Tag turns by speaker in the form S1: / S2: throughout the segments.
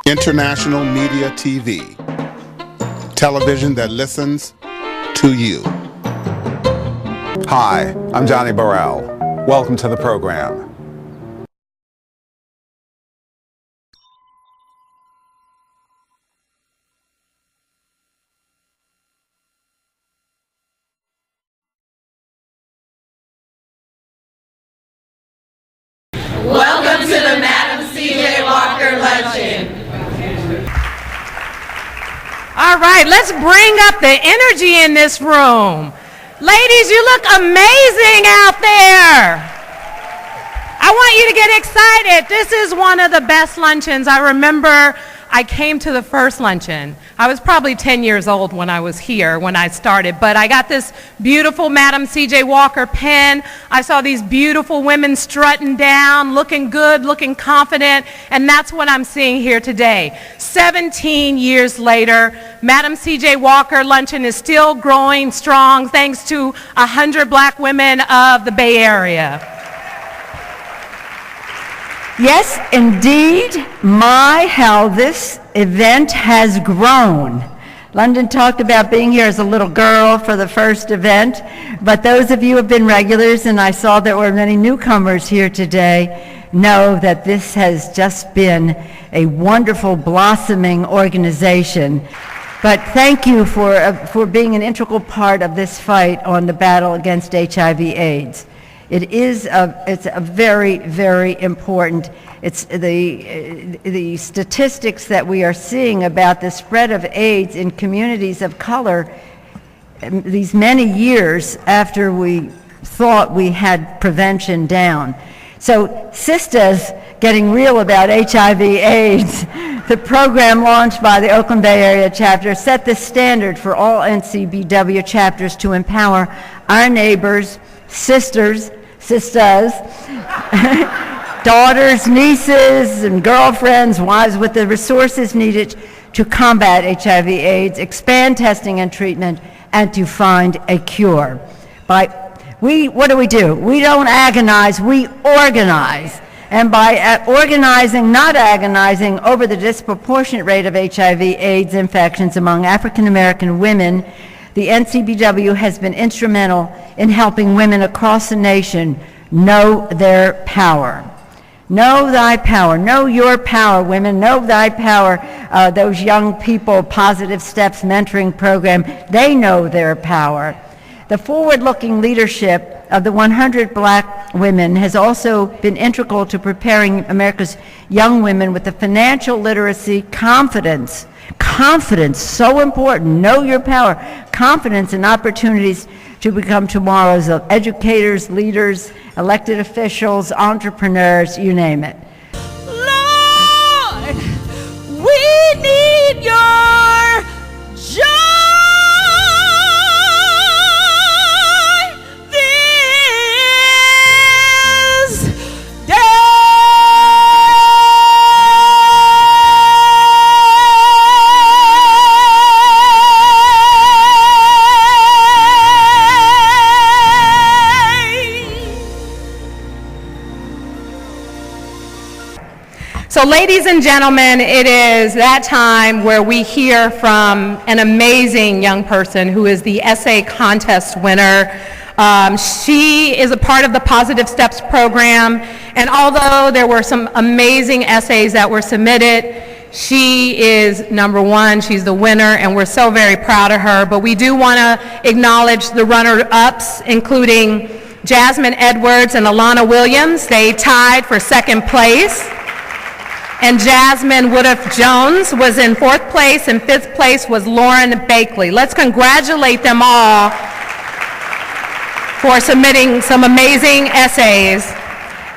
S1: International Media TV. Television that listens to you.
S2: Hi, I'm Johnnie Burrell. Welcome to the program.
S3: Welcome to the Madam C.J.Walker Luncheon.
S4: All right, let's bring up the energy in this room. Ladies, you look amazing out there. I want you to get excited. This is one of the best luncheons. I remember I came to the first luncheon. I was probably 10 years old when I was here when I started, but I got this beautiful Madam C.J.Walker pen. I saw these beautiful women strutting down, looking good, looking confident, and that's what I'm seeing here today. 17 years later, Madam C.J.Walker Luncheon is still growing strong thanks to 100 black women of the Bay Area.
S5: Yes, indeed, how this event has grown. London talked about being here as a little girl for the first event, but those of you who have been regulars, and I saw there were many newcomers here today, know that this has just been a wonderful, blossoming organization. But thank you for being an integral part of this fight on the battle against HIV/AIDS. It's a very, very important. It's the statistics that we are seeing about the spread of AIDS in communities of color these many years after we thought we had prevention down. So sisters getting real about HIV/AIDS, the program launched by the Oakland Bay Area chapter set the standard for all NCBW chapters to empower our neighbors, sisters, daughters, nieces, and girlfriends, wives with the resources needed to combat HIV/AIDS, expand testing and treatment, and to find a cure. What do? We don't agonize, we organize. And by organizing, not agonizing, over the disproportionate rate of HIV/AIDS infections among African American women, the NCBW has been instrumental in helping women across the nation know their power. Know thy power. Know your power, women. Know thy power. Those young people, Positive Steps Mentoring Program, they know their power. The forward-looking leadership of the 100 black women has also been integral to preparing America's young women with the financial literacy, confidence, so important, know your power, confidence and opportunities to become tomorrow's educators, leaders, elected officials, entrepreneurs, you name it.
S4: Lord, we need your joy this day. So ladies and gentlemen, it is that time where we hear from an amazing young person who is the essay contest winner. She is a part of the Positive Steps program, and although there were some amazing essays that were submitted, she is number one, she's the winner, and we're so very proud of her. But we do want to acknowledge the runner-ups, including Jasmine Edwards and Alana Williams. They tied for second place. And Jasmine Woodruff-Jones was in fourth place, and fifth place was Lauren Bakley. Let's congratulate them all for submitting some amazing essays.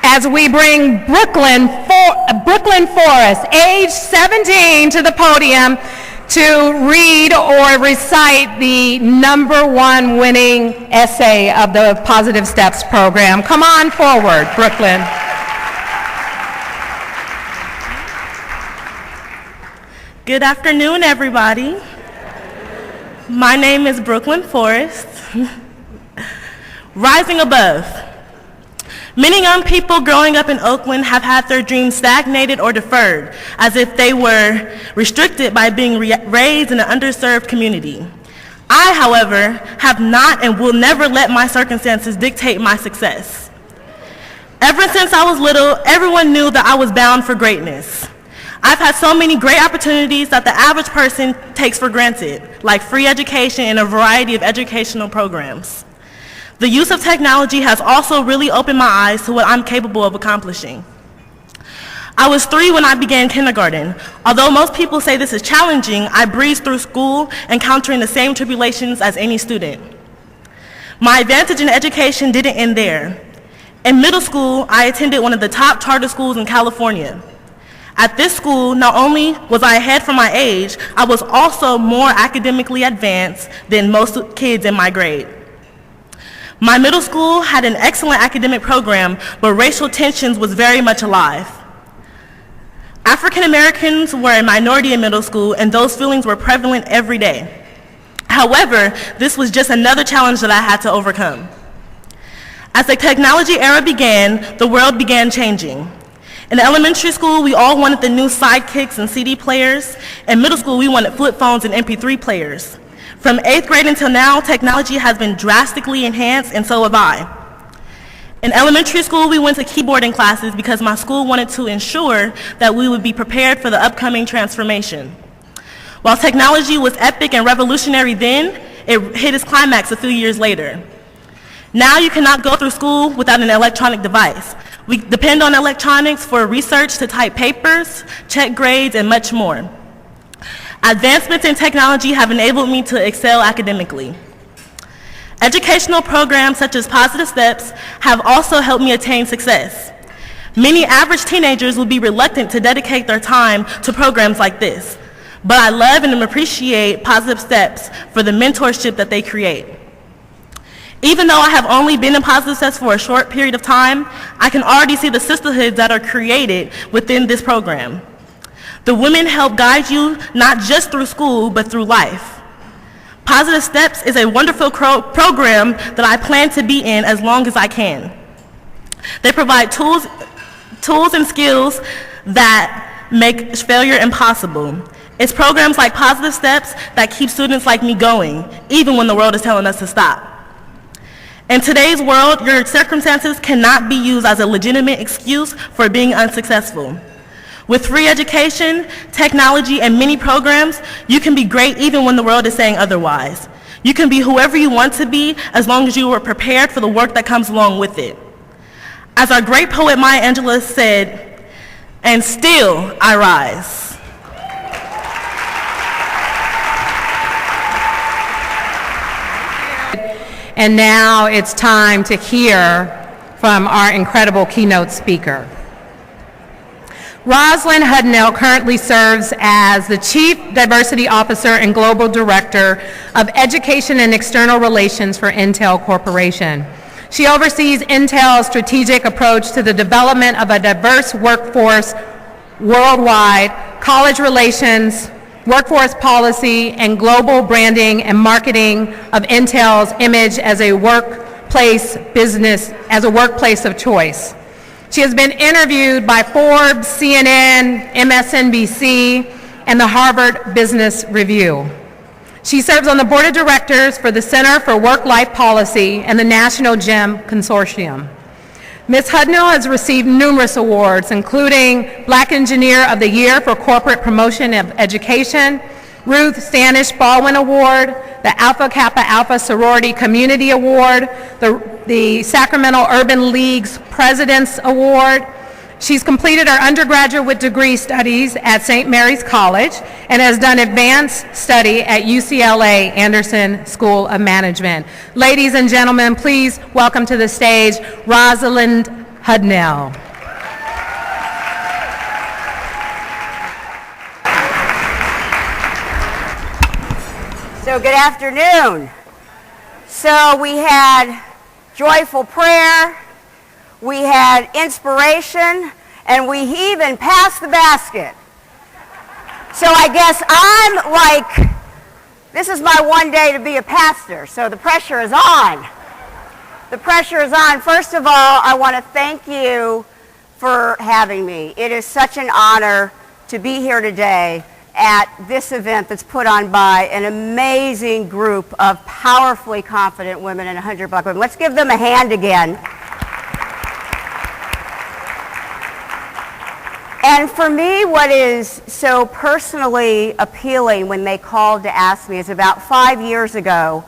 S4: As we bring Brooklyn Forrest, age 17, to the podium to read or recite the #1 winning essay of the Positive Steps program. Come on forward, Brooklyn.
S6: Good afternoon, everybody. My name is Brooklyn Forrest. Rising above. Many young people growing up in Oakland have had their dreams stagnated or deferred, as if they were restricted by being raised in an underserved community. I, however, have not and will never let my circumstances dictate my success. Ever since I was little, everyone knew that I was bound for greatness. I've had so many great opportunities that the average person takes for granted, like free education and a variety of educational programs. The use of technology has also really opened my eyes to what I'm capable of accomplishing. I was 3 when I began kindergarten. Although most people say this is challenging, I breezed through school, encountering the same tribulations as any student. My advantage in education didn't end there. In middle school, I attended one of the top charter schools in California. At this school, not only was I ahead for my age, I was also more academically advanced than most kids in my grade. My middle school had an excellent academic program, but racial tensions was very much alive. African Americans were a minority in middle school, and those feelings were prevalent every day. However, this was just another challenge that I had to overcome. As the technology era began, the world began changing. In elementary school, we all wanted the new sidekicks and CD players. In middle school, we wanted flip phones and MP3 players. From 8th grade until now, technology has been drastically enhanced, and so have I. In elementary school, we went to keyboarding classes because my school wanted to ensure that we would be prepared for the upcoming transformation. While technology was epic and revolutionary then, it hit its climax a few years later. Now you cannot go through school without an electronic device. We depend on electronics for research, to type papers, check grades, and much more. Advancements in technology have enabled me to excel academically. Educational programs such as Positive Steps have also helped me attain success. Many average teenagers will be reluctant to dedicate their time to programs like this, but I love and appreciate Positive Steps for the mentorship that they create. Even though I have only been in Positive Steps for a short period of time, I can already see the sisterhoods that are created within this program. The women help guide you not just through school, but through life. Positive Steps is a wonderful program that I plan to be in as long as I can. They provide tools and skills that make failure impossible. It's programs like Positive Steps that keep students like me going, even when the world is telling us to stop. In today's world, your circumstances cannot be used as a legitimate excuse for being unsuccessful. With free education, technology, and many programs, you can be great even when the world is saying otherwise. You can be whoever you want to be as long as you are prepared for the work that comes along with it. As our great poet Maya Angelou said, "And still I rise."
S4: And now it's time to hear from our incredible keynote speaker. Rosalind Hudnell currently serves as the Chief Diversity Officer and Global Director of Education and External Relations for Intel Corporation. She oversees Intel's strategic approach to the development of a diverse workforce worldwide, college relations, workforce policy, and global branding and marketing of Intel's image as a workplace of choice. She has been interviewed by Forbes, CNN, MSNBC, and the Harvard Business Review. She serves on the board of directors for the Center for Work-Life Policy and the National GEM Consortium. Ms. Hudnell has received numerous awards, including Black Engineer of the Year for Corporate Promotion of Education, Ruth Stanish Baldwin Award, the Alpha Kappa Alpha Sorority Community Award, the Sacramento Urban League's President's Award. She's completed her undergraduate degree studies at St. Mary's College and has done advanced study at UCLA Anderson School of Management. Ladies and gentlemen, please welcome to the stage Rosalind Hudnell.
S7: So good afternoon. So we had joyful prayer, we had inspiration, and we even passed the basket. So I guess I'm like, this is my one day to be a pastor, so the pressure is on. The pressure is on. First of all, I want to thank you for having me. It is such an honor to be here today at this event that's put on by an amazing group of powerfully confident women and 100 Black women. Let's give them a hand again. And for me, what is so personally appealing when they called to ask me is about 5 years ago,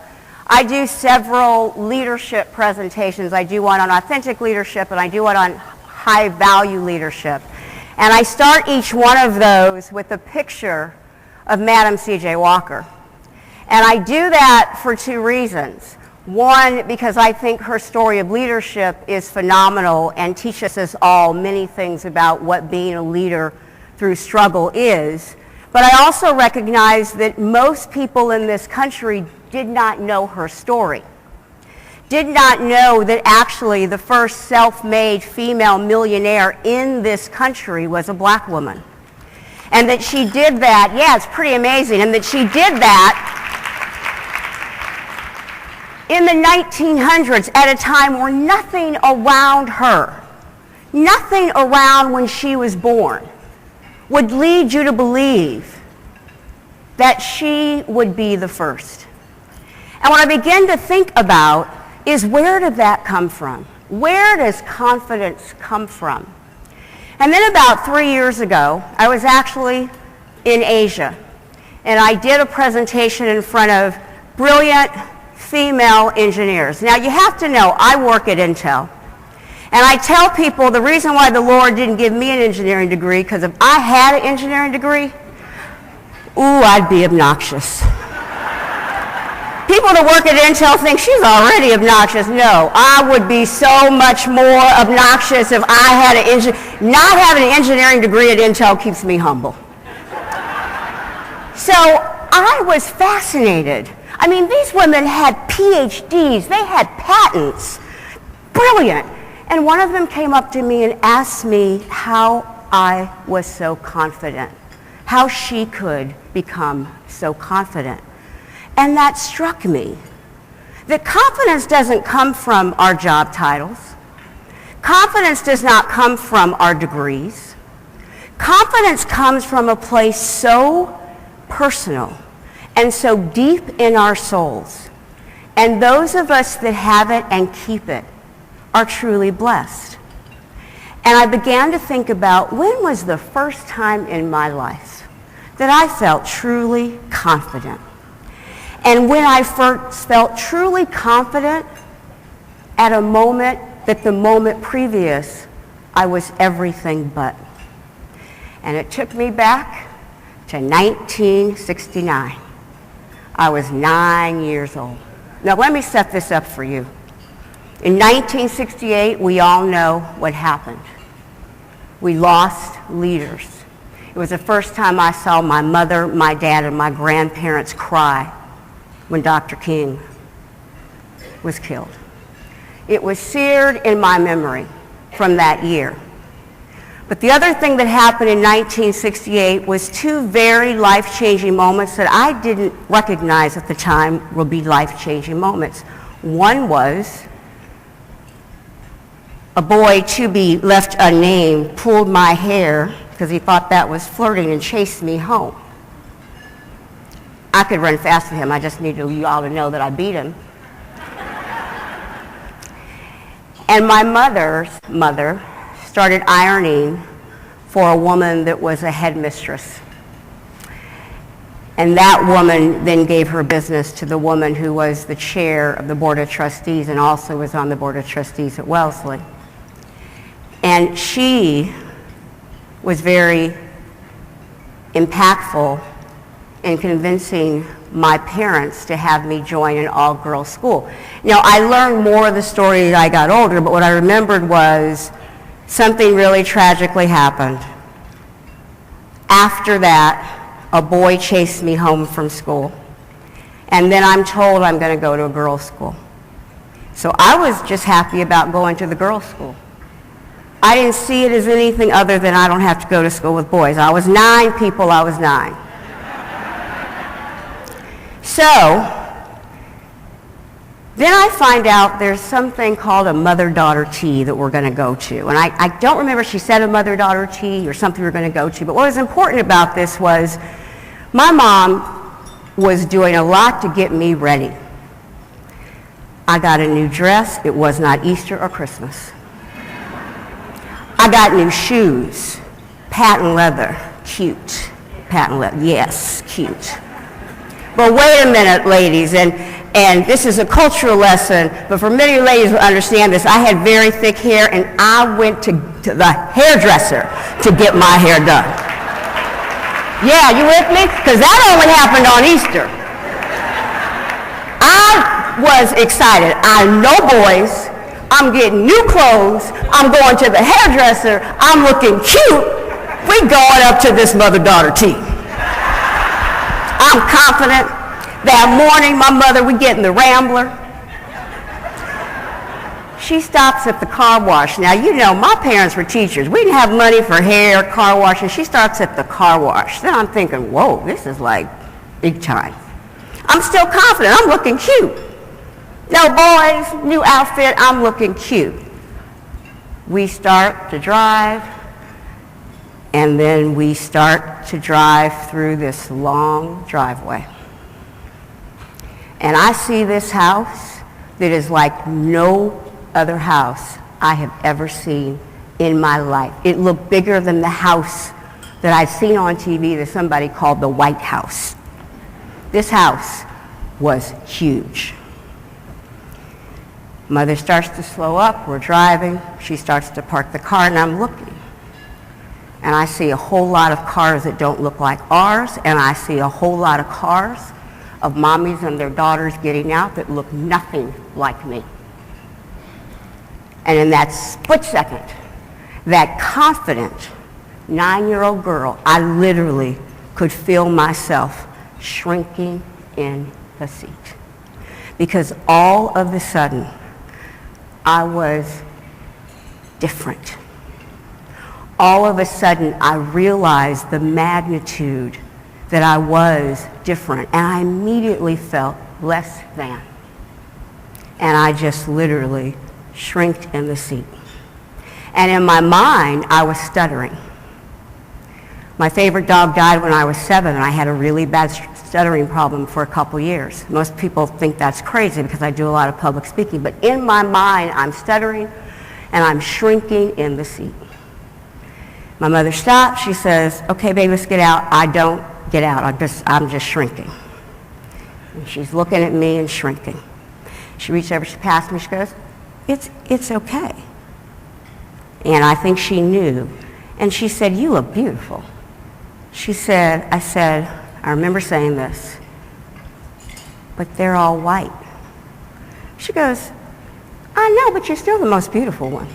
S7: I do several leadership presentations. I do one on authentic leadership and I do one on high value leadership. And I start each one of those with a picture of Madam C.J. Walker. And I do that for two reasons. One, because I think her story of leadership is phenomenal and teaches us all many things about what being a leader through struggle is. But I also recognize that most people in this country did not know her story. Did not know that actually the first self-made female millionaire in this country was a black woman. And that she did that, yeah, it's pretty amazing, and that she did that in the 1900s at a time where nothing around her, nothing around when she was born, would lead you to believe that she would be the first. And what I begin to think about is, where did that come from? Where does confidence come from? And then about 3 years ago, I was actually in Asia, and I did a presentation in front of brilliant female engineers. Now you have to know, I work at Intel, and I tell people the reason why the Lord didn't give me an engineering degree, because if I had an engineering degree, ooh, I'd be obnoxious. People that work at Intel think she's already obnoxious. No, I would be so much more obnoxious if I had not having an engineering degree at Intel keeps me humble. So I was fascinated. I mean, these women had PhDs, they had patents, brilliant. And one of them came up to me and asked me how I was so confident, how she could become so confident. And that struck me, that confidence doesn't come from our job titles. Confidence does not come from our degrees. Confidence comes from a place so personal and so deep in our souls. And those of us that have it and keep it are truly blessed. And I began to think about, when was the first time in my life that I felt truly confident? And when I first felt truly confident, at a moment that the moment previous, I was everything but. And it took me back to 1969. I was 9 years old. Now let me set this up for you. In 1968, we all know what happened. We lost leaders. It was the first time I saw my mother, my dad, and my grandparents cry when Dr. King was killed. It was seared in my memory from that year. But the other thing that happened in 1968 was two very life-changing moments that I didn't recognize at the time would be life-changing moments. One was a boy, to be left unnamed, pulled my hair because he thought that was flirting and chased me home. I could run fast for him. I just need you all to know that I beat him. And my mother's mother started ironing for a woman that was a headmistress. And that woman then gave her business to the woman who was the chair of the Board of Trustees and also was on the Board of Trustees at Wellesley. And she was very impactful in convincing my parents to have me join an all-girls school. Now, I learned more of the story as I got older, but what I remembered was something really tragically happened. After that, a boy chased me home from school. And then I'm told I'm going to go to a girls' school. So I was just happy about going to the girls' school. I didn't see it as anything other than I don't have to go to school with boys. I was 9, people, I was 9. So, Then I find out there's something called a mother-daughter tea that we're going to go to. And I don't remember if she said a mother-daughter tea or something we're going to go to, but what was important about this was my mom was doing a lot to get me ready. I got a new dress. It was not Easter or Christmas. I got new shoes, patent leather, cute. Patent leather, yes, cute. But wait a minute, ladies, and this is a cultural lesson, but for many ladies who understand this, I had very thick hair, and I went to the hairdresser to get my hair done. Yeah, you with me? Because that only happened on Easter. I was excited. I know boys. I'm getting new clothes. I'm going to the hairdresser. I'm looking cute. We going up to this mother-daughter tea. I'm confident. That morning, my mother, we get in the Rambler. She stops at the car wash. Now, you know, my parents were teachers. We didn't have money for hair, car wash, and she stops at the car wash. Then I'm thinking, whoa, this is like big time. I'm still confident. I'm looking cute. No, boys, new outfit, I'm looking cute. We start to drive, and then we start to drive through this long driveway. And I see this house that is like no other house I have ever seen in my life. It looked bigger than the house that I'd seen on TV that somebody called the White House. This house was huge. Mother starts to slow up. We're driving. She starts to park the car, and I'm looking. And I see a whole lot of cars that don't look like ours, and I see a whole lot of cars of mommies and their daughters getting out that look nothing like me. And in that split second, that confident 9-year-old girl, I literally could feel myself shrinking in the seat. Because all of a sudden, I was different. All of a sudden, I realized the magnitude that I was different, and I immediately felt less than. And I just literally shrinked in the seat. And in my mind, I was stuttering. My favorite dog died when I was 7, and I had a really bad stuttering problem for a couple years. Most people think that's crazy because I do a lot of public speaking, but in my mind, I'm stuttering, and I'm shrinking in the seat. My mother stops. She says, okay, baby, let's get out. I don't get out. I'm just shrinking. And she's looking at me and shrinking. She reached over, she passed me, she goes, it's okay. And I think she knew. And she said, you look beautiful. I remember saying this, but they're all white. She goes, I know, but you're still the most beautiful one.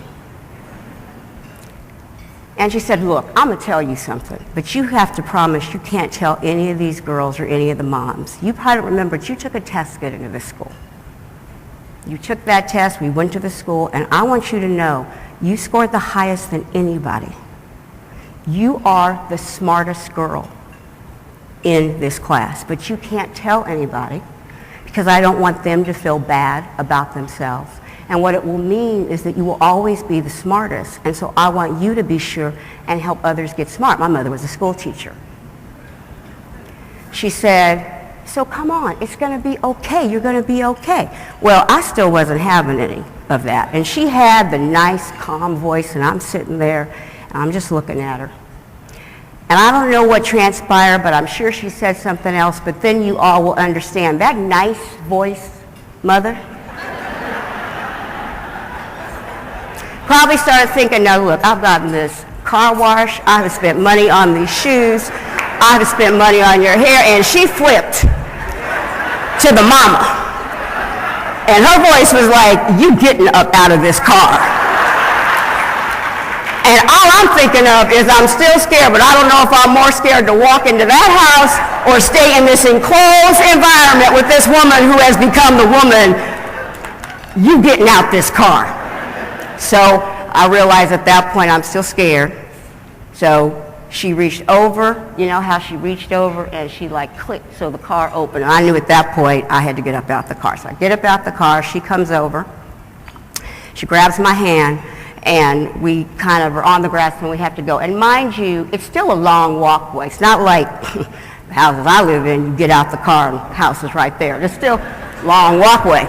S7: And she said, look, I'm going to tell you something, but you have to promise you can't tell any of these girls or any of the moms. You probably don't remember, but you took a test to get into this school. You took that test, we went to the school, and I want you to know you scored the highest than anybody. You are the smartest girl in this class, but you can't tell anybody because I don't want them to feel bad about themselves. And what it will mean is that you will always be the smartest. And so I want you to be sure and help others get smart. My mother was a school teacher. She said, so come on, it's going to be okay. You're going to be okay. Well, I still wasn't having any of that. And she had the nice, calm voice, and I'm sitting there, and I'm just looking at her. And I don't know what transpired, but I'm sure she said something else, but then you all will understand. That nice voice, mother, probably started thinking, no, look, I've gotten this car wash, I have spent money on these shoes, I have spent money on your hair, and she flipped to the mama. And her voice was like, you getting up out of this car. And all I'm thinking of is I'm still scared, but I don't know if I'm more scared to walk into that house or stay in this enclosed environment with this woman who has become the woman, you getting out this car. So I realized at that point I'm still scared. So she reached over, you know how she reached over and she like clicked so the car opened. I knew at that point I had to get up out the car. So I get up out the car, she comes over, she grabs my hand, and we kind of are on the grass and we have to go. And mind you, it's still a long walkway. It's not like the houses I live in, you get out the car and the house is right there. It's still a long walkway.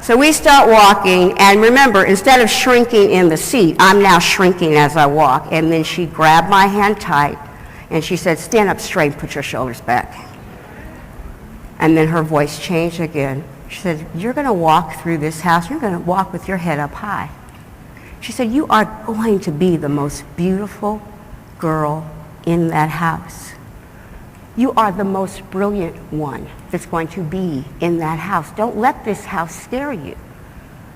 S7: So we start walking, and remember, instead of shrinking in the seat, I'm now shrinking as I walk. And then she grabbed my hand tight, and she said, stand up straight and put your shoulders back. And then her voice changed again. She said, you're going to walk through this house, you're going to walk with your head up high. She said, you are going to be the most beautiful girl in that house. You are the most brilliant one that's going to be in that house. Don't let this house scare you.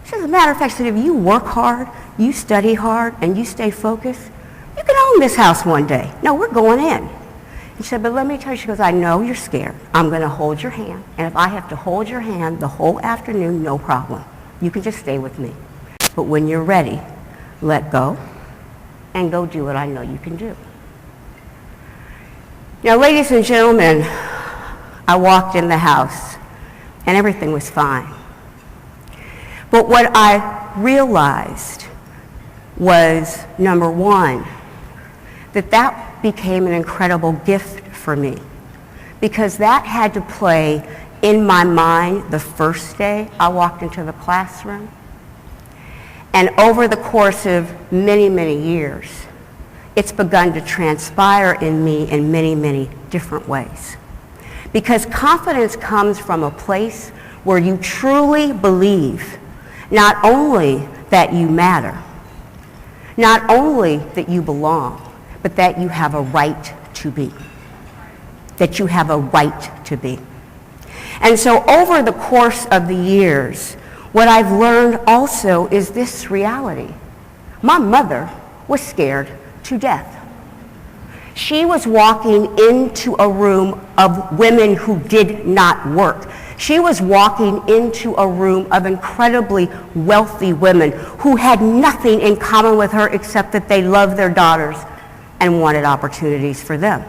S7: She said, as a matter of fact, she said, if you work hard, you study hard, and you stay focused, you can own this house one day. No, we're going in. And she said, but let me tell you, she goes, I know you're scared. I'm going to hold your hand. And if I have to hold your hand the whole afternoon, no problem. You can just stay with me. But when you're ready, let go and go do what I know you can do. Now, ladies and gentlemen, I walked in the house and everything was fine. But what I realized was, number one, that became an incredible gift for me, because that had to play in my mind the first day I walked into the classroom. And over the course of many, many years, it's begun to transpire in me in many, many different ways. Because confidence comes from a place where you truly believe not only that you matter, not only that you belong, but that you have a right to be. That you have a right to be. And so over the course of the years, what I've learned also is this reality. My mother was scared to death. She was walking into a room of women who did not work. She was walking into a room of incredibly wealthy women who had nothing in common with her except that they loved their daughters and wanted opportunities for them.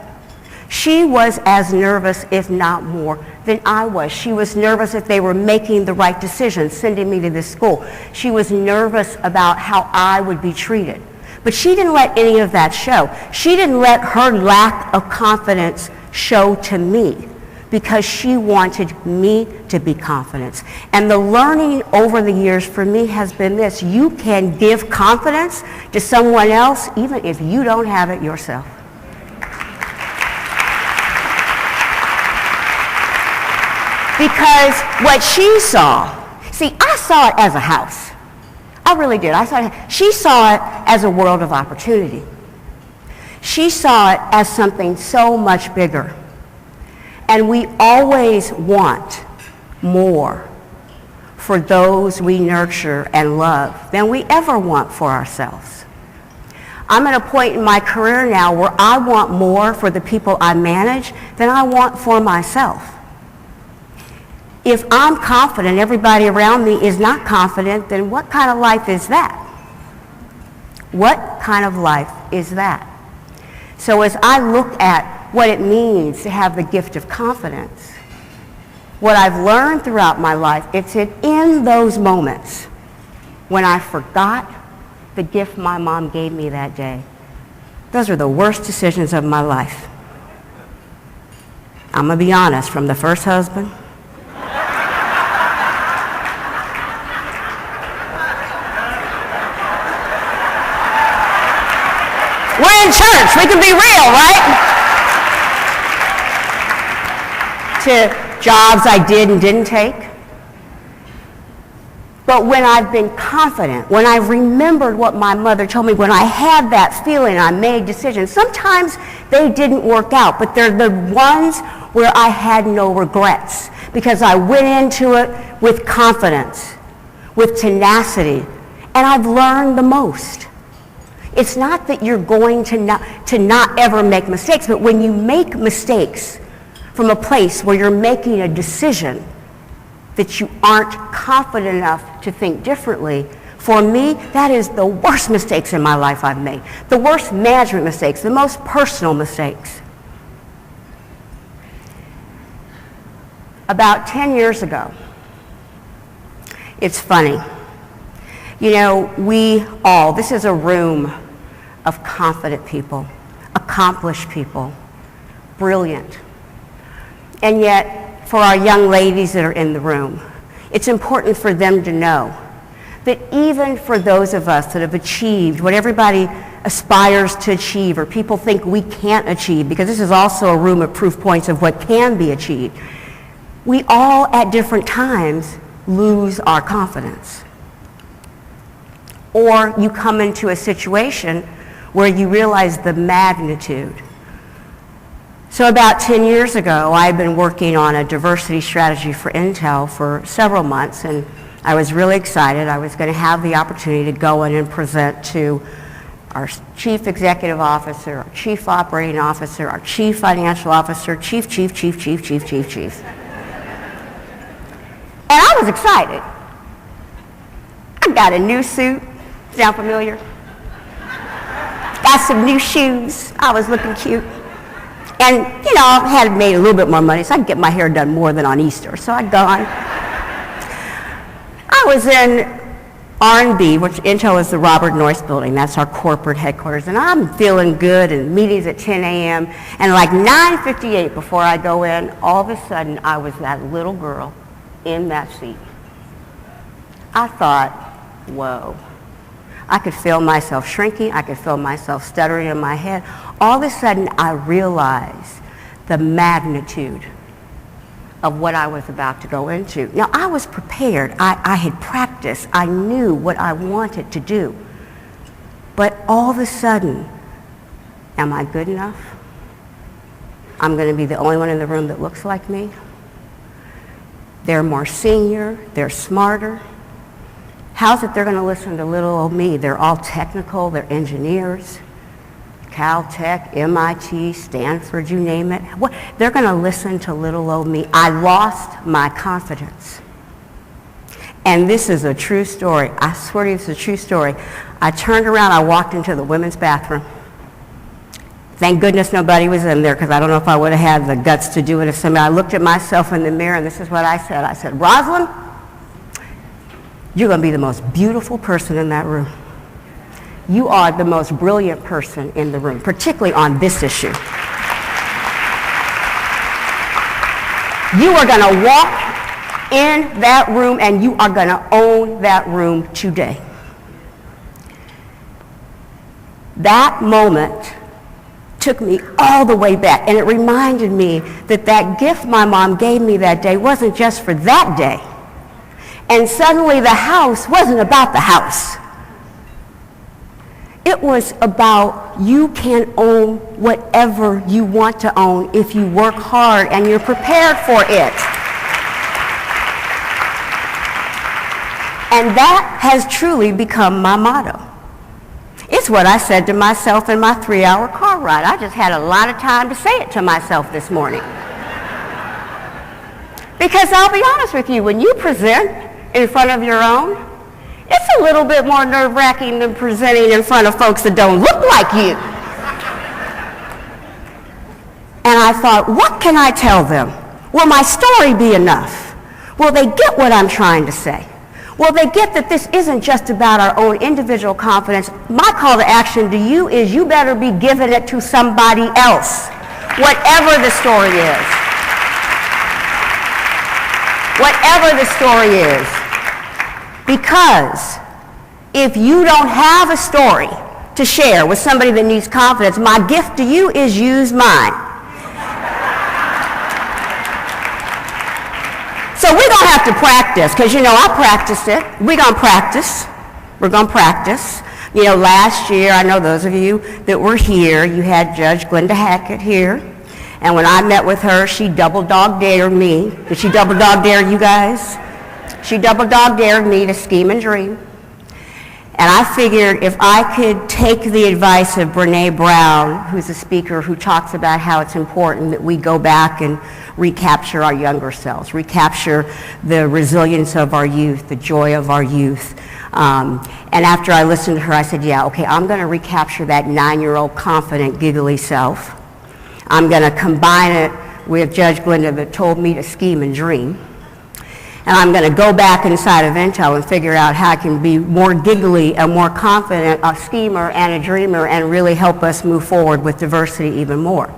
S7: She was as nervous, if not more, than I was. She was nervous if they were making the right decisions, sending me to this school. She was nervous about how I would be treated. But she didn't let any of that show. She didn't let her lack of confidence show to me, because she wanted me to be confident. And the learning over the years for me has been this: you can give confidence to someone else even if you don't have it yourself. Because what she saw, see, I saw it as a house. I really did. She saw it as a world of opportunity. She saw it as something so much bigger. And we always want more for those we nurture and love than we ever want for ourselves. I'm at a point in my career now where I want more for the people I manage than I want for myself. If I'm confident, everybody around me is not confident, then what kind of life is that? What kind of life is that? So as I look at what it means to have the gift of confidence, what I've learned throughout my life, it's in those moments when I forgot the gift my mom gave me that day. Those are the worst decisions of my life. I'm going to be honest, from the first husband, we're in church, we can be real, right? To jobs I did and didn't take. But when I've been confident, when I've remembered what my mother told me, when I had that feeling, I made decisions. Sometimes they didn't work out, but they're the ones where I had no regrets, because I went into it with confidence, with tenacity, and I've learned the most. It's not that you're going to not ever make mistakes, but when you make mistakes from a place where you're making a decision that you aren't confident enough to think differently, For me, that is the worst mistakes in my life I've made. The worst management mistakes, the most personal mistakes. About 10 years ago, it's funny. You know, this is a room of confident people, accomplished people, brilliant. And yet, for our young ladies that are in the room, it's important for them to know that even for those of us that have achieved what everybody aspires to achieve or people think we can't achieve, because this is also a room of proof points of what can be achieved, we all at different times lose our confidence. Or you come into a situation where you realize the magnitude. So about 10 years ago, I've been working on a diversity strategy for Intel for several months, and I was really excited. I was going to have the opportunity to go in and present to our chief executive officer, our chief operating officer, our chief financial officer, chief. And I was excited. I got a new suit. Sound familiar? Got some new shoes. I was looking cute. And, you know, I had made a little bit more money, so I could get my hair done more than on Easter. So I'd gone. I was in R&B, which Intel is the Robert Noyce building. That's our corporate headquarters. And I'm feeling good, and meetings at 10 a.m. And like 9:58 before I go in, all of a sudden, I was that little girl in that seat. I thought, whoa. I could feel myself shrinking. I could feel myself stuttering in my head. All of a sudden, I realized the magnitude of what I was about to go into. Now, I was prepared. I had practiced. I knew what I wanted to do. But all of a sudden, am I good enough? I'm going to be the only one in the room that looks like me. They're more senior. They're smarter. How's it they're going to listen to little old me? They're all technical. They're engineers. Caltech, MIT, Stanford, you name it. What? They're going to listen to little old me. I lost my confidence. And this is a true story. I swear to you, it's a true story. I turned around. I walked into the women's bathroom. Thank goodness nobody was in there, because I don't know if I would have had the guts to do it if somebody. I looked at myself in the mirror, and this is what I said. I said, Rosalind, you're going to be the most beautiful person in that room. You are the most brilliant person in the room, particularly on this issue. You are going to walk in that room, and you are going to own that room today. That moment took me all the way back, and it reminded me that that gift my mom gave me that day wasn't just for that day. And suddenly the house wasn't about the house. It was about you can own whatever you want to own if you work hard and you're prepared for it. And that has truly become my motto. It's what I said to myself in my 3-hour car ride. I just had a lot of time to say it to myself this morning. Because I'll be honest with you, when you present in front of your own, it's a little bit more nerve-wracking than presenting in front of folks that don't look like you. And I thought, what can I tell them? Will my story be enough? Will they get what I'm trying to say? Will they get that this isn't just about our own individual confidence? My call to action to you is you better be giving it to somebody else, whatever the story is. Whatever the story is. Because if you don't have a story to share with somebody that needs confidence, my gift to you is use mine. So we're going to have to practice, because, you know, I practiced it. We're going to practice. We're going to practice. You know, last year, I know those of you that were here, you had Judge Glenda Hackett here. And when I met with her, she double dog dared me. Did she double dog dare you guys? She double dog dared me to scheme and dream. And I figured if I could take the advice of Brene Brown, who's a speaker who talks about how it's important that we go back and recapture our younger selves, recapture the resilience of our youth, the joy of our youth. And after I listened to her, I said, yeah, okay, I'm going to recapture that 9-year-old confident, giggly self. I'm going to combine it with Judge Glenda that told me to scheme and dream. And I'm going to go back inside of Intel and figure out how I can be more giggly and more confident, a schemer and a dreamer, and really help us move forward with diversity even more.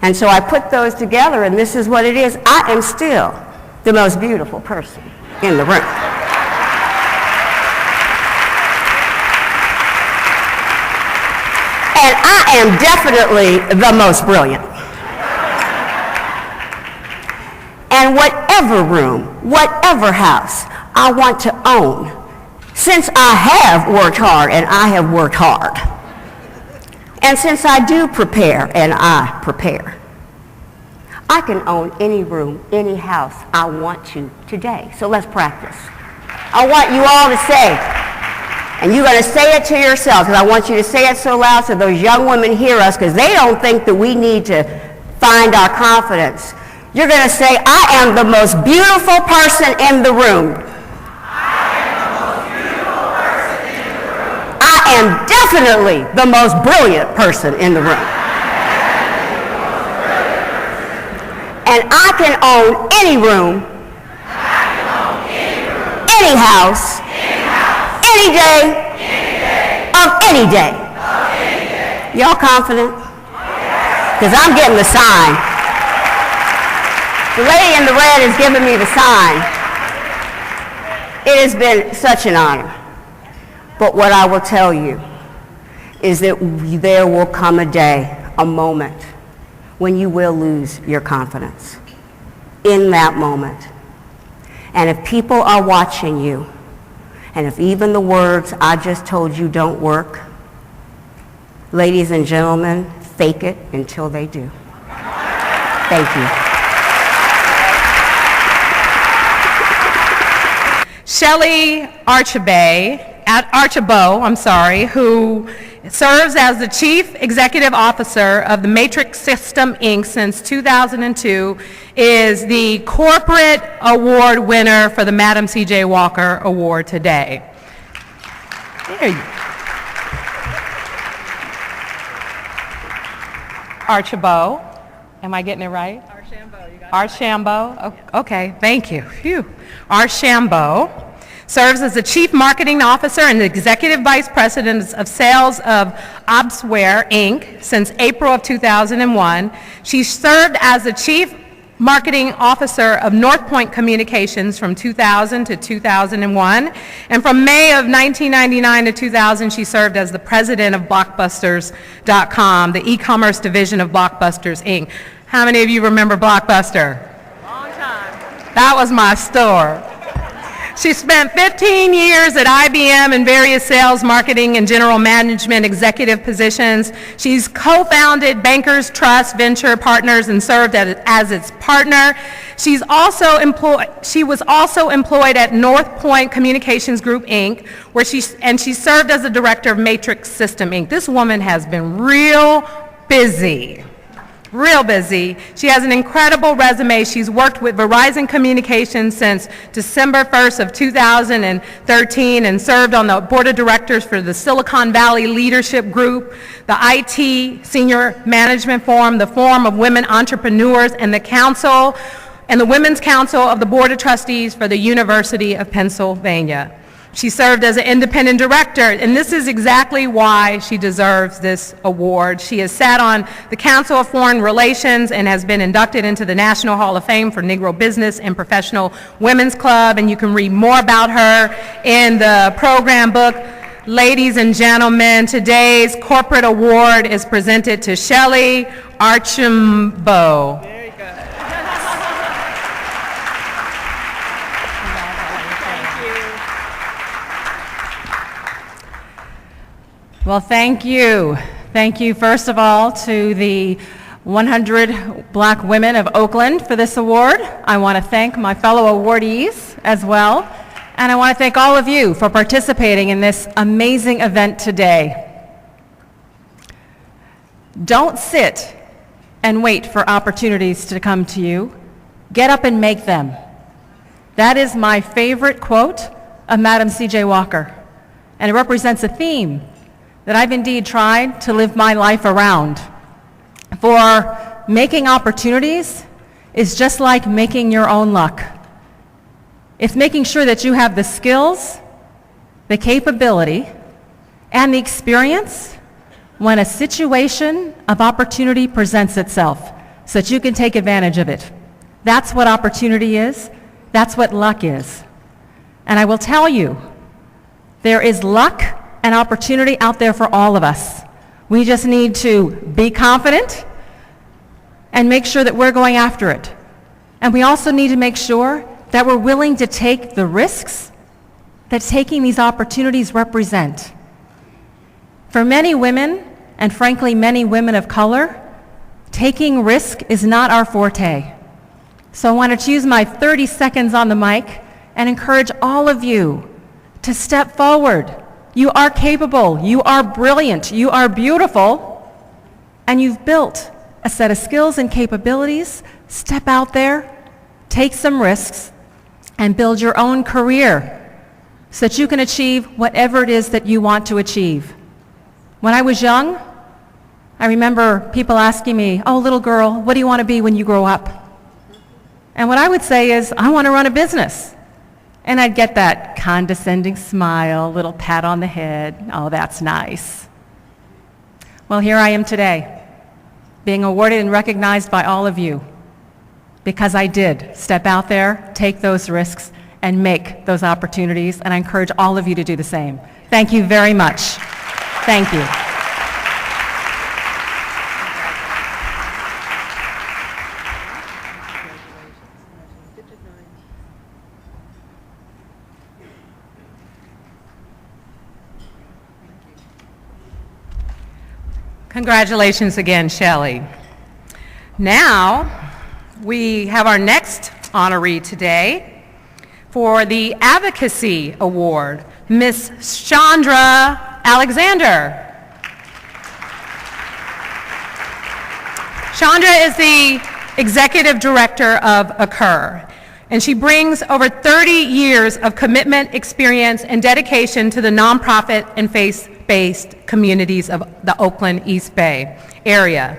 S7: And so I put those together, and this is what it is. I am still the most beautiful person in the room. And I am definitely the most brilliant. And whatever room, whatever house I want to own, since I have worked hard and I have worked hard, and since I do prepare and I prepare, I can own any room, any house I want to today. So let's practice. I want you all to say, and you're going to say it to yourself, because I want you to say it so loud so those young women hear us, because they don't think that we need to find our confidence. You're going to say, I am the most beautiful person in the room. I am definitely the most brilliant person in the room. And I can own any room, any house, any day, of any day. Y'all confident? Because I'm getting the sign. The lady in the red is giving me the sign. It has been such an honor. But what I will tell you is that there will come a day, a moment, when you will lose your confidence. In that moment. And if people are watching you, and if even the words I just told you don't work, ladies and gentlemen, fake it until they do. Thank you.
S4: Shelley Archibald, who serves as the Chief Executive Officer of the Matrix System, Inc. since 2002, is the corporate award winner for the Madam C.J. Walker Award today. There you go. Archibald, am I getting it right? Archambault, you got it. Archambault, okay, thank you. Phew. Archambault serves as the Chief Marketing Officer and the Executive Vice President of Sales of Obsware, Inc. since April of 2001. She served as the Chief Marketing Officer of North Point Communications from 2000 to 2001. And from May of 1999 to 2000, she served as the President of Blockbusters.com, the e-commerce division of Blockbusters, Inc. How many of you remember Blockbuster? Long time. That was my store. She spent 15 years at IBM in various sales, marketing, and general management executive positions. She's co-founded Bankers Trust Venture Partners and served as its partner. She was also employed at North Point Communications Group, Inc., where she served as the director of Matrix System, Inc. This woman has been real busy. Real busy. She has an incredible resume. She's worked with Verizon Communications since December 1st of 2013 and served on the board of directors for the Silicon Valley Leadership Group, the IT Senior Management Forum, the Forum of Women Entrepreneurs, and the Council and the Women's Council of the Board of Trustees for the University of Pennsylvania. She served as an independent director, and this is exactly why she deserves this award. She has sat on the Council of Foreign Relations and has been inducted into the National Hall of Fame for Negro Business and Professional Women's Club, and you can read more about her in the program book. Ladies and gentlemen, today's corporate award is presented to Shelley Archambault. Very good. Well, thank you. Thank you, first of all, to the 100 Black women of Oakland for this award. I want to thank my fellow awardees as well. And I want to thank all of you for participating in this amazing event today. Don't sit and wait for opportunities to come to you. Get up and make them. That is my favorite quote of Madam C.J. Walker, and it represents a theme that I've indeed tried to live my life around. For making opportunities is just like making your own luck. It's making sure that you have the skills, the capability, and the experience when a situation of opportunity presents itself so that you can take advantage of it. That's what opportunity is. That's what luck is. And I will tell you, there is luck and opportunity out there for all of us. We just need to be confident and make sure that we're going after it. And we also need to make sure that we're willing to take the risks that taking these opportunities represent. For many women, and frankly many women of color, taking risk is not our forte. So I want to use my 30 seconds on the mic and encourage all of you to step forward. You are capable, you are brilliant, you are beautiful, and you've built a set of skills and capabilities. Step out there, take some risks, and build your own career so that you can achieve whatever it is that you want to achieve. When I was young, I remember people asking me, "Oh, little girl, what do you want to be when you grow up?" And what I would say is, "I want to run a business." And I'd get that condescending smile, little pat on the head, "Oh, that's nice." Well, here I am today, being awarded and recognized by all of you, because I did step out there, take those risks, and make those opportunities, and I encourage all of you to do the same. Thank you very much. Thank you. Congratulations again, Shelley. Now, we have our next honoree today for the Advocacy Award, Miss Chandra Alexander. Chandra is the Executive Director of Occur, and she brings over 30 years of commitment, experience, and dedication to the nonprofit and faith-based communities of the Oakland East Bay area.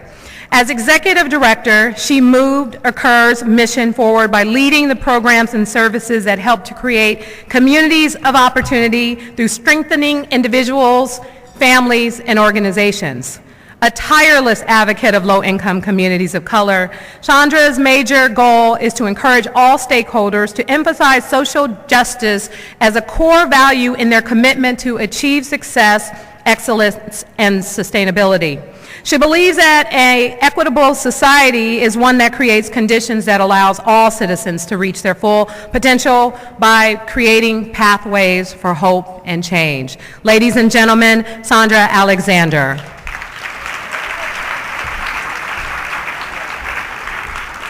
S4: As Executive Director, she moved Occur's mission forward by leading the programs and services that help to create communities of opportunity through strengthening individuals, families, and organizations. A tireless advocate of low-income communities of color, Chandra's major goal is to encourage all stakeholders to emphasize social justice as a core value in their commitment to achieve success, excellence, and sustainability. She believes that an equitable society is one that creates conditions that allows all citizens to reach their full potential by creating pathways for hope and change. Ladies and gentlemen, Chandra Alexander.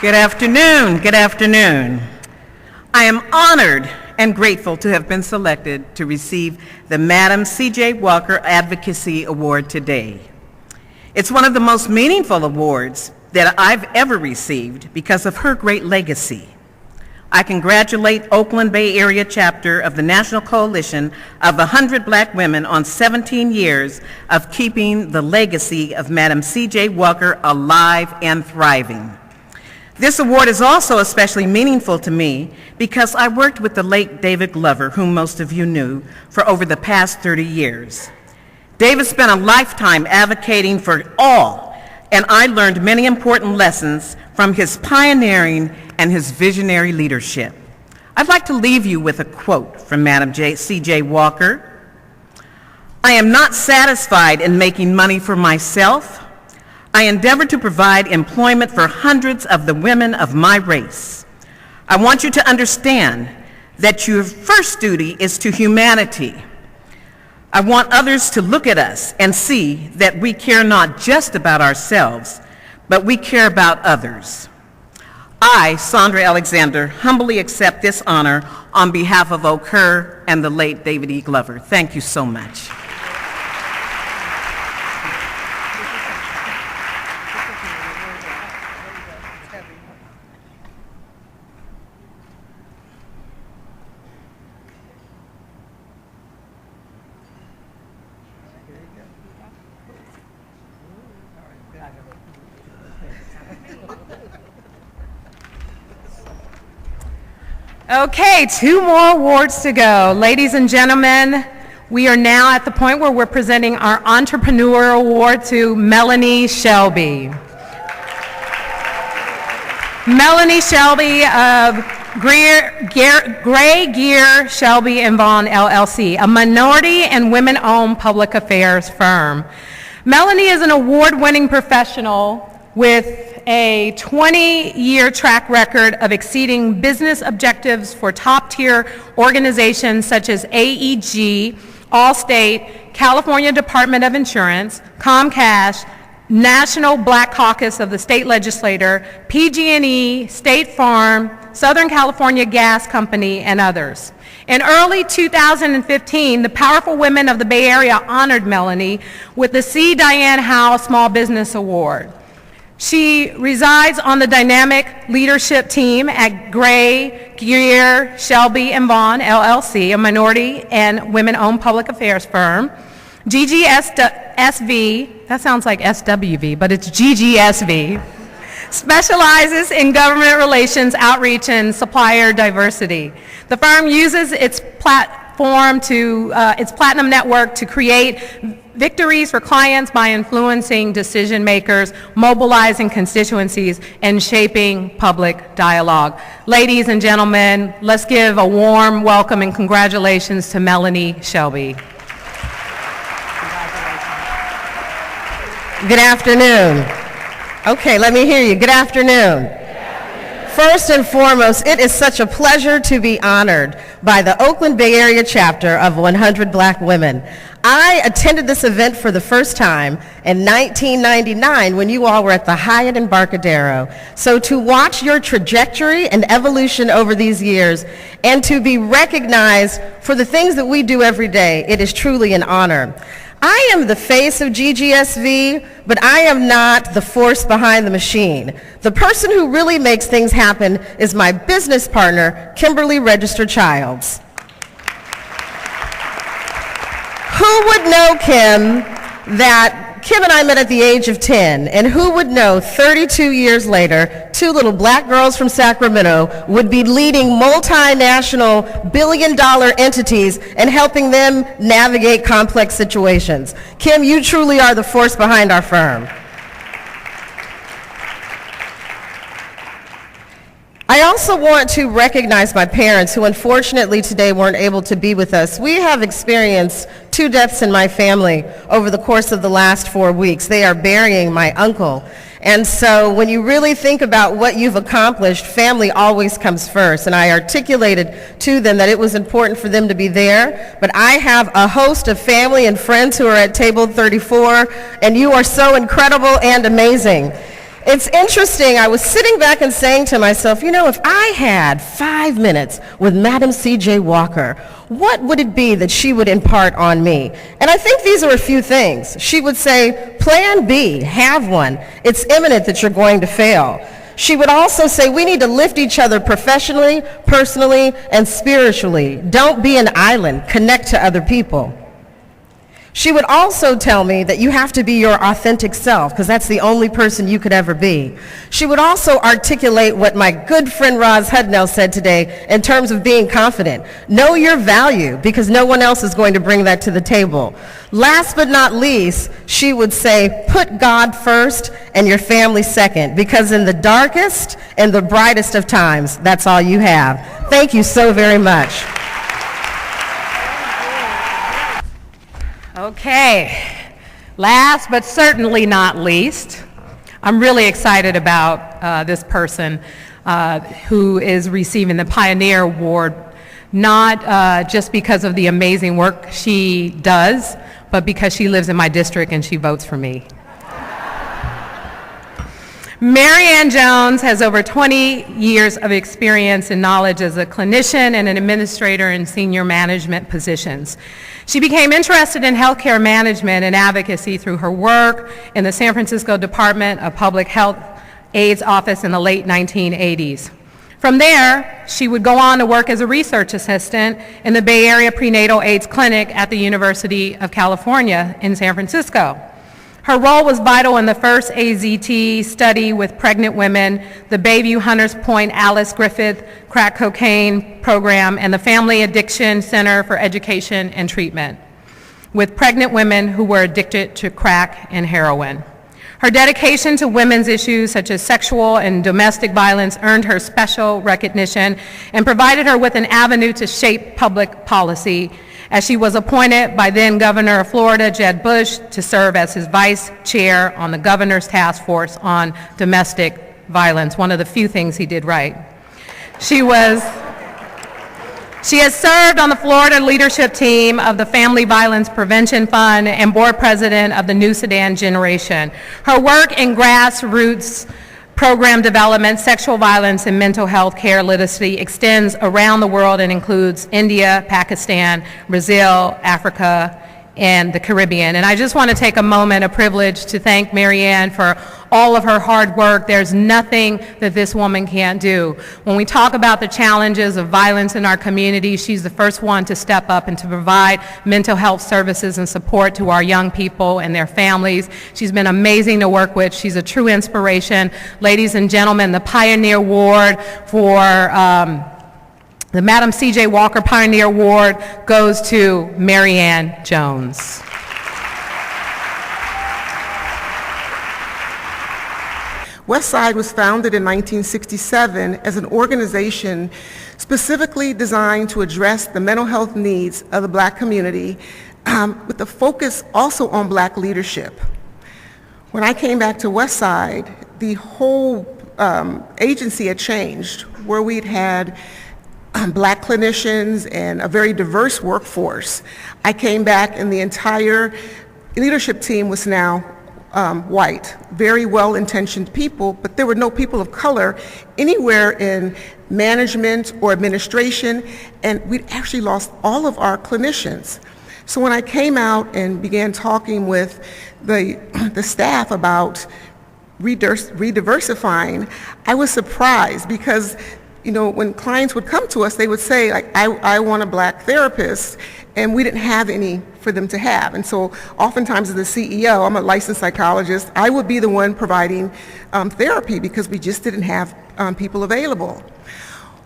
S8: Good afternoon. Good afternoon. I am honored and grateful to have been selected to receive the Madam C.J. Walker Advocacy Award today. It's one of the most meaningful awards that I've ever received because of her great legacy. I congratulate Oakland Bay Area chapter of the National Coalition of 100 Black Women on 17 years of keeping the legacy of Madam C.J. Walker alive and thriving. This award is also especially meaningful to me because I worked with the late David Glover, whom most of you knew, for over the past 30 years. David spent a lifetime advocating for all, and I learned many important lessons from his pioneering and his visionary leadership. I'd like to leave you with a quote from Madam C.J. Walker. "I am not satisfied in making money for myself. I endeavor to provide employment for hundreds of the women of my race. I want you to understand that your first duty is to humanity. I want others to look at us and see that we care not just about ourselves, but we care about others." I, Chandra Alexander, humbly accept this honor on behalf of Occur and the late David E. Glover. Thank you so much.
S4: Okay, 2 more awards to go. Ladies and gentlemen, we are now at the point where we're presenting our Entrepreneur Award to Melanie Shelby. Melanie Shelby of Gray Gear Shelby and Vaughn LLC, a minority and women-owned public affairs firm. Melanie is an award-winning professional with a 20-year track record of exceeding business objectives for top-tier organizations such as AEG, Allstate, California Department of Insurance, Comcast, National Black Caucus of the State Legislature, PG&E, State Farm, Southern California Gas Company, and others. In early 2015, the powerful women of the Bay Area honored Melanie with the C. Diane Howe Small Business Award. She resides on the dynamic leadership team at Gray Gear Shelby and Vaughn LLC, a minority and women-owned public affairs firm. GGSV, that sounds like SWV, but it's GGSV, specializes in government relations, outreach, and supplier diversity. The firm uses its platinum network to create victories for clients by influencing decision makers, mobilizing constituencies, and shaping public dialogue. Ladies and gentlemen, let's give a warm welcome and congratulations to Melanie Shelby.
S9: Good afternoon. Okay, let me hear you. Good afternoon. First and foremost, it is such a pleasure to be honored by the Oakland Bay Area chapter of 100 Black Women. I attended this event for the first time in 1999 when you all were at the Hyatt Embarcadero. So to watch your trajectory and evolution over these years and to be recognized for the things that we do every day, it is truly an honor. I am the face of GGSV, but I am not the force behind the machine. The person who really makes things happen is my business partner, Kimberly Register Childs. Who would know, Kim, that Kim and I met at the age of 10, and who would know 32 years later, 2 little black girls from Sacramento would be leading multinational billion-dollar entities and helping them navigate complex situations. Kim, you truly are the force behind our firm. I also want to recognize my parents who unfortunately today weren't able to be with us. We have experienced 2 deaths in my family over the course of the last 4 weeks. They are burying my uncle. And so when you really think about what you've accomplished, family always comes first. And I articulated to them that it was important for them to be there. But I have a host of family and friends who are at table 34, and you are so incredible and amazing. It's interesting, I was sitting back and saying to myself, you know, if I had 5 minutes with Madam C.J.Walker, what would it be that she would impart on me? And I think these are a few things. She would say, plan B, have one. It's imminent that you're going to fail. She would also say, we need to lift each other professionally, personally, and spiritually. Don't be an island, connect to other people. She would also tell me that you have to be your authentic self, because that's the only person you could ever be. She would also articulate what my good friend Roz Hudnell said today in terms of being confident. Know your value, because no one else is going to bring that to the table. Last but not least, she would say, put God first and your family second, because in the darkest and the brightest of times, that's all you have. Thank you so very much.
S4: Okay, last but certainly not least, I'm really excited about this person who is receiving the Pioneer Award, not just because of the amazing work she does, but because she lives in my district and she votes for me. Mary Ann Jones has over 20 years of experience and knowledge as a clinician and an administrator in senior management positions. She became interested in healthcare management and advocacy through her work in the San Francisco Department of Public Health AIDS office in the late 1980s. From there, she would go on to work as a research assistant in the Bay Area Prenatal AIDS Clinic at the University of California in San Francisco. Her role was vital in the first AZT study with pregnant women, the Bayview Hunters Point Alice Griffith crack cocaine program, and the Family Addiction Center for Education and Treatment with pregnant women who were addicted to crack and heroin. Her dedication to women's issues such as sexual and domestic violence earned her special recognition and provided her with an avenue to shape public policy, as she was appointed by then Governor of Florida, Jeb Bush, to serve as his vice chair on the governor's task force on domestic violence, one of the few things he did right. She has served on the Florida leadership team of the Family Violence Prevention Fund and board president of the New Sudan Generation. Her work in grassroots program development, sexual violence, and mental health care literacy extends around the world and includes India, Pakistan, Brazil, Africa, and the Caribbean. And I just want to take a moment, a privilege, to thank Marianne for all of her hard work. There's nothing that this woman can't do. When we talk about the challenges of violence in our community, she's the first one to step up and to provide mental health services and support to our young people and their families. She's been amazing to work with. She's a true inspiration. Ladies and gentlemen, the Pioneer Award for the Madam C.J.Walker Pioneer Award goes to Marianne Jones.
S10: Westside was founded in 1967 as an organization specifically designed to address the mental health needs of the Black community, with the focus also on Black leadership. When I came back to Westside, the whole agency had changed, where we'd had Black clinicians and a very diverse workforce. I came back and the entire leadership team was now white, very well-intentioned people, but there were no people of color anywhere in management or administration, and we'd actually lost all of our clinicians. So when I came out and began talking with the staff about rediversifying, I was surprised because, you know, when clients would come to us, they would say, like, I want a Black therapist, and we didn't have any for them to have. And so oftentimes as the CEO, I'm a licensed psychologist, I would be the one providing therapy because we just didn't have people available.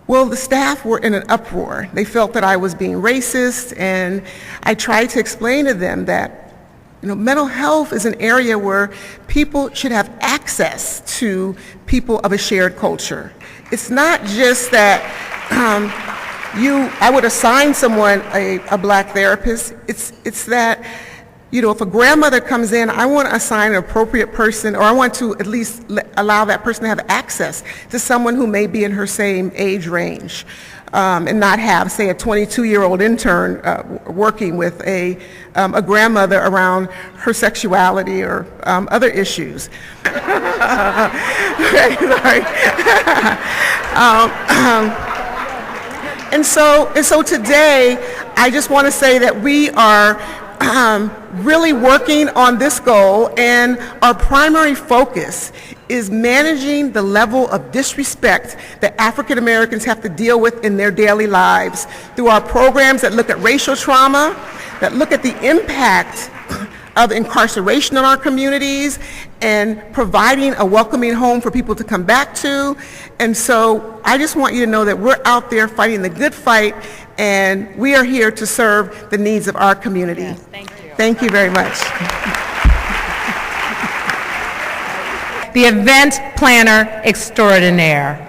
S10: Well, the staff were in an uproar. They felt that I was being racist, and I tried to explain to them that, you know, mental health is an area where people should have access to people of a shared culture. It's not just that I would assign someone a Black therapist. It's that, you know, if a grandmother comes in, I want to assign an appropriate person, or I want to at least allow that person to have access to someone who may be in her same age range, and not have, say, a 22-year-old intern working with a grandmother around her sexuality or other issues. Okay, sorry. And so today, I just want to say that we are really working on this goal, and our primary focus is managing the level of disrespect that African Americans have to deal with in their daily lives through our programs that look at racial trauma, that look at the impact of incarceration in our communities, and providing a welcoming home for people to come back to. And so I just want you to know that we're out there fighting the good fight, and we are here to serve the needs of our community. Yes, thank you. Thank you very much.
S4: The event planner extraordinaire.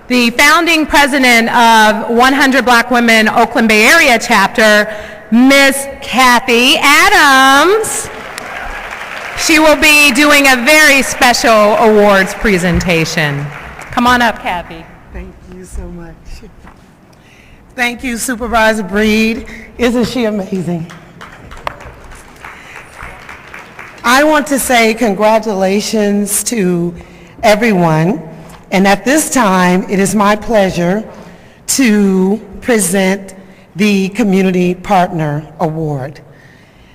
S4: The founding president of 100 Black Women Oakland Bay Area chapter, Miss Kathy Adams. She will be doing a very special awards presentation. Come on up, Kathy.
S11: Thank you so much. Thank you, Supervisor Breed. Isn't she amazing? I want to say congratulations to everyone, and at this time, it is my pleasure to present the Community Partner Award.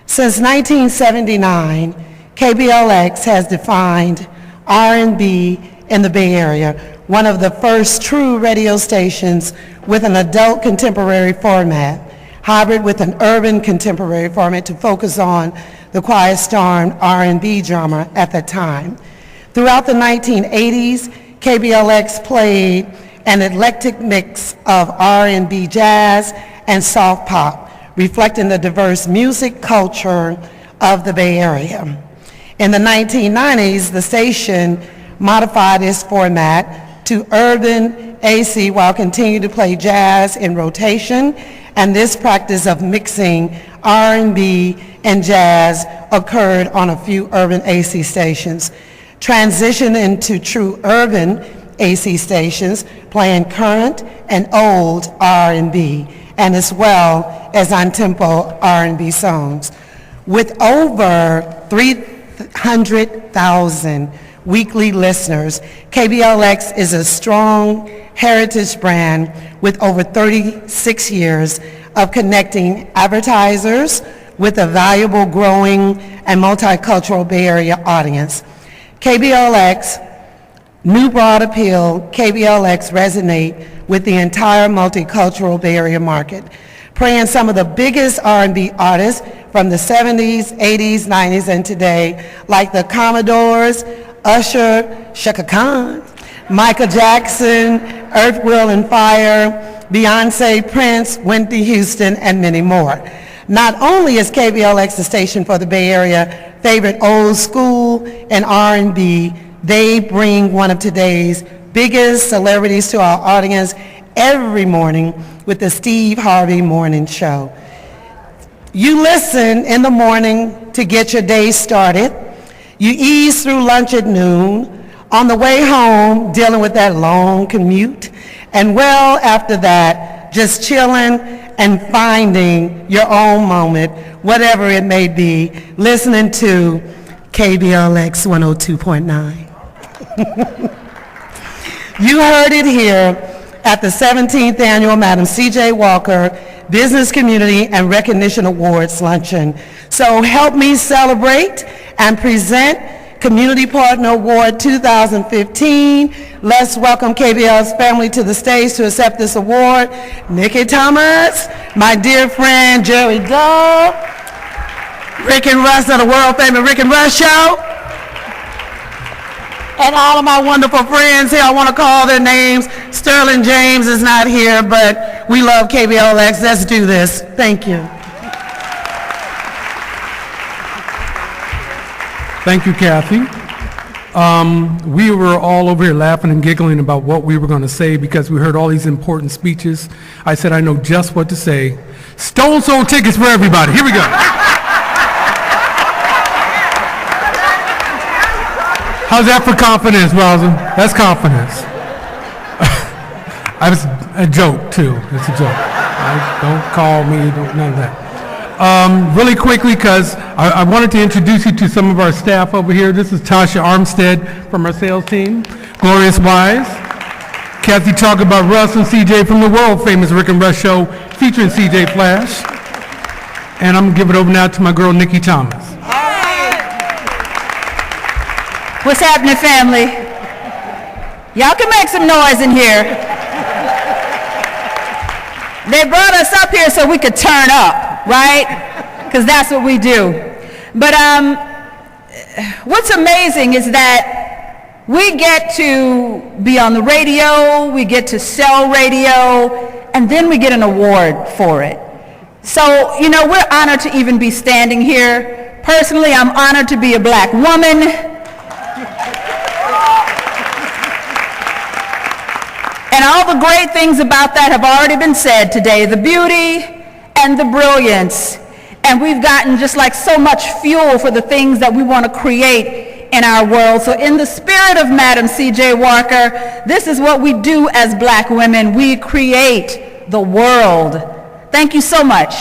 S11: Since 1979, KBLX has defined R&B in the Bay Area, one of the first true radio stations with an adult contemporary format, hybrid with an urban contemporary format to focus on the quiet-storm R&B drummer at that time. Throughout the 1980s, KBLX played an eclectic mix of R&B, jazz, and soft pop, reflecting the diverse music culture of the Bay Area. In the 1990s, the station modified its format to urban AC while continuing to play jazz in rotation, and this practice of mixing R&B and jazz occurred on a few urban AC stations. Transitioned into true urban AC stations, playing current and old R&B, and as well as on-tempo R&B songs. With over 300,000 weekly listeners, KBLX is a strong heritage brand with over 36 years of connecting advertisers with a valuable, growing, and multicultural Bay Area audience. KBLX, new broad appeal, KBLX resonate with the entire multicultural Bay Area market, playing some of the biggest R&B artists from the 70s, 80s, 90s, and today, like the Commodores, Usher, Chaka Khan, Michael Jackson, Earth, Wind & Fire, Beyonce, Prince, Whitney Houston, and many more. Not only is KBLX the station for the Bay Area favorite old school and R&B, they bring one of today's biggest celebrities to our audience every morning with the Steve Harvey Morning Show. You listen in the morning to get your day started. You ease through lunch at noon. On the way home, dealing with that long commute. And well after that, just chilling and finding your own moment, whatever it may be, listening to KBLX 102.9. You heard it here at the 17th Annual Madam C.J. Walker Business Community and Recognition Awards Luncheon. So help me celebrate and present Community Partner Award 2015. Let's welcome KBL's family to the stage to accept this award. Nikki Thomas, my dear friend Jerry Dove, Rick and Russ of the world famous Rick and Russ Show, and all of my wonderful friends here. I want to call their names. Sterling James is not here, but we love KBLX. Let's do this. Thank you.
S12: Thank you, Kathy. We were all over here laughing and giggling about what we were going to say because we heard all these important speeches. I said, I know just what to say. Stone sold tickets for everybody. Here we go. How's that for confidence, Rosa? That's confidence. I was a joke, too. It's a joke. Don't call me, none of that. Really quickly, because I wanted to introduce you to some of our staff over here. This is Tasha Armstead from our sales team. Glorious Wise. Kathy talked about Russ and CJ from the world famous Rick and Russ Show featuring CJ Flash. And I'm going to give it over now to my girl, Nikki Thomas.
S5: What's happening, family? Y'all can make some noise in here. They brought us up here so we could turn up, right? Because that's what we do. But what's amazing is that we get to be on the radio, we get to sell radio, and then we get an award for it. So, you know, we're honored to even be standing here. Personally, I'm honored to be a black woman. And all the great things about that have already been said today, the beauty and the brilliance. And we've gotten just like so much fuel for the things that we want to create in our world. So in the spirit of Madam C.J. Walker, this is what we do as black women. We create the world. Thank you so much.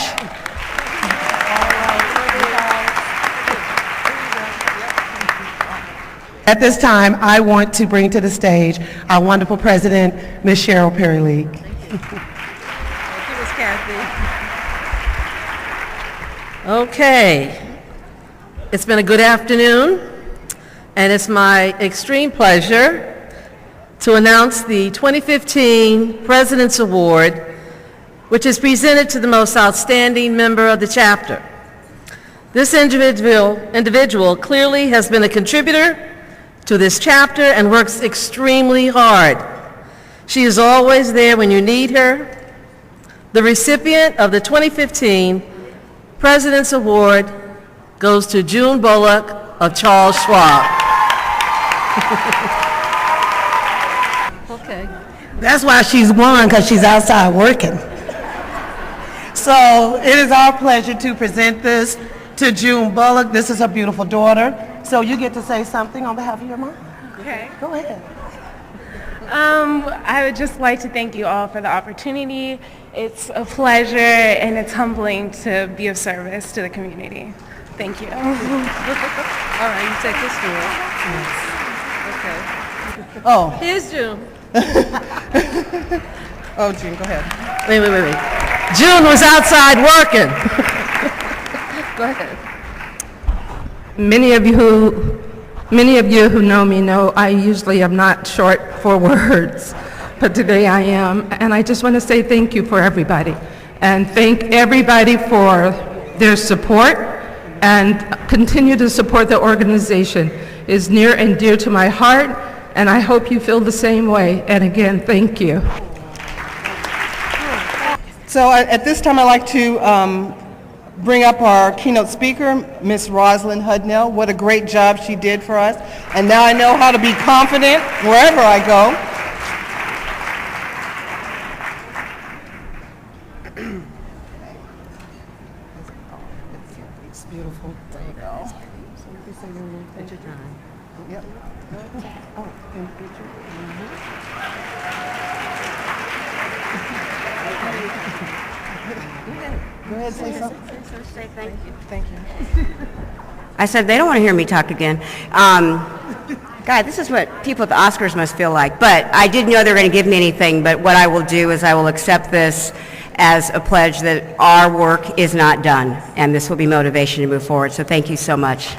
S11: At this time, I want to bring to the stage our wonderful president, Ms. Cheryl Perry-Lee.
S13: Thank you, Ms. Kathy. Okay. It's been a good afternoon, and it's my extreme pleasure to announce the 2015 President's Award, which is presented to the most outstanding member of the chapter. This individual clearly has been a contributor to this chapter and works extremely hard. She is always there when you need her. The recipient of the 2015 President's Award goes to June Bullock of Charles Schwab. Okay.
S11: That's why she's won, because she's outside working. So it is our pleasure to present this to June Bullock. This is her beautiful daughter. So you get to say something on behalf of your mom.
S14: Okay.
S11: Go ahead.
S14: I would just like to thank you all for the opportunity. It's a pleasure and it's humbling to be of service to the community. Thank you.
S13: All right, you take this stool. Okay.
S11: Oh.
S13: Here's June.
S11: Oh, June, go ahead.
S13: Wait. June was outside working. Go ahead.
S15: Many of you who know me know I usually am not short for words, but today I am, and I just want to say thank you for everybody, and thank everybody for their support, and continue to support the organization. It's near and dear to my heart, and I hope you feel the same way, and again, thank you.
S16: So at this time I'd like to bring up our keynote speaker, Ms. Rosalind Hudnell. What a great job she did for us. And now I know how to be confident wherever I go.
S11: It's beautiful. There you go. So you can say your name. Take your time. Yep. Oh, in the picture. Go ahead, say something.
S7: Say thank you.
S16: Thank you.
S7: I said, they don't want to hear me talk again. God, this is what people at the Oscars must feel like. But I didn't know they were going to give me anything, but what I will do is I will accept this as a pledge that our work is not done, and this will be motivation to move forward. So thank you so much.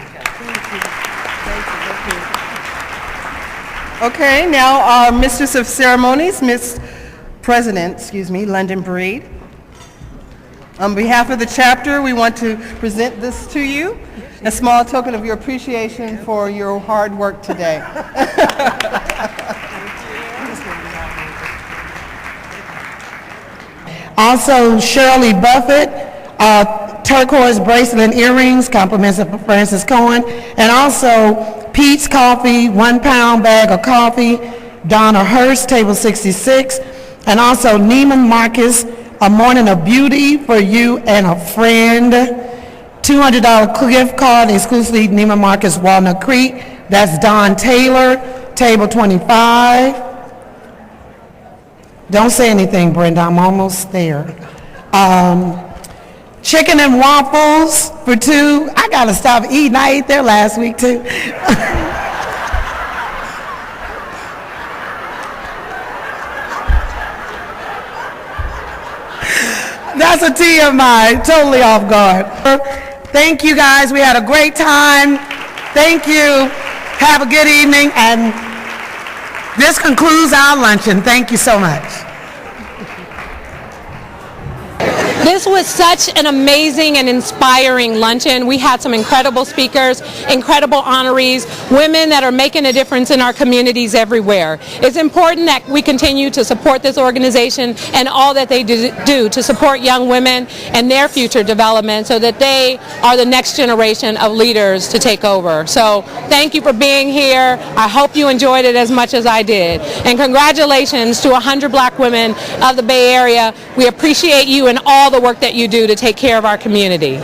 S16: Okay, now our Mistress of Ceremonies, Miss President, London Breed. On behalf of the chapter, we want to present this to you, a small token of your appreciation for your hard work today.
S11: Also, Shirley Buffett, turquoise bracelet and earrings, compliments of Francis Cohen, and also Pete's Coffee, 1 pound bag of coffee, Donna Hurst, table 66, and also Neiman Marcus, a morning of beauty for you and a friend, $200 gift card, exclusively Neiman Marcus Walnut Creek, that's Don Taylor, table 25. Don't say anything, Brenda, I'm almost there. Chicken and waffles for 2. I gotta stop eating, I ate there last week too. That's a TMI, totally off guard. Thank you guys, we had a great time. Thank you, have a good evening, and this concludes our luncheon. Thank you so much.
S4: This was such an amazing and inspiring luncheon. We had some incredible speakers, incredible honorees, women that are making a difference in our communities everywhere. It's important that we continue to support this organization and all that they do to support young women and their future development so that they are the next generation of leaders to take over. So thank you for being here. I hope you enjoyed it as much as I did. And congratulations to 100 black women of the Bay Area. We appreciate you and all the work that you do to take care of our community.